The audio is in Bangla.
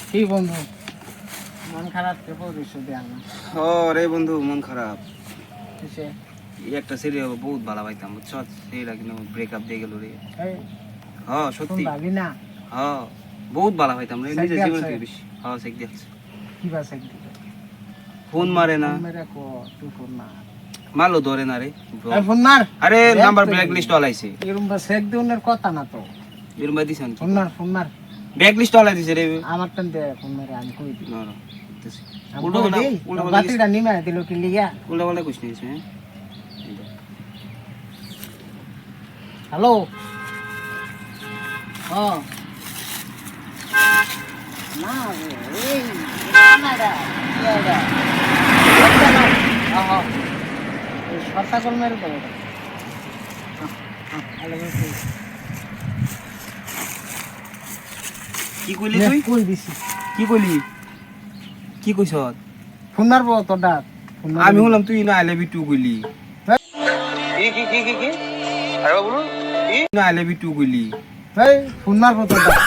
কি বন্ধু মন খারাপ কে পড়িছো দেয়া না ও রে বন্ধু মন খারাপ কিসে এই একটা সিরিয়াল বহুত ভালো পাইতাম বুঝছো সেইটা কিন্তু ব্রেকআপ দিয়ে গেল রে এই হ্যাঁ তুমি সত্যি ভাবি না হ্যাঁ বহুত ভালো পাইতাম রে সেক নিজের জীবন দিয়েছে? থেকে বেশি হ্যাঁ সেক দিয়েছে কি বাস একদিকে ফোন মারে না মেরে কো তুই ফোন না মারলো ধরে না রে এই ফোন মার আরে দেখ নাম্বার তুই। ব্ল্যাক লিস্ট আলাইছে এরকম বা সেক দিউনের কথা না তো এর মধ্যে দিছেন ফোন মার ব্ল্যাক লিস্ট আলাই দিছে রে আমার টান দে ফোন মারে আমি কই দিই না না দিতেছি। আমি উল্টো কই পাল্টা দিই উল্টো পাল্টা বাতিটা নিমা দিল কি লিগা উল্টা পাল্টা কইছ নিস হ্যাঁ হ্যালো হ্যাঁ না এই না দা হ্যাঁ এই শর্তা কল মেরে দেবো কি কইলি তুই কই দিছি কি কইলি কি কইছ ফোন মারবো তোর ডাক ফোন আমি বললাম তুই না আই লাভ ইউ টু কইলি কি আরে বলুন না আই লাভ ইউ টু কইলি এই ফোন মারবো তোর ডাক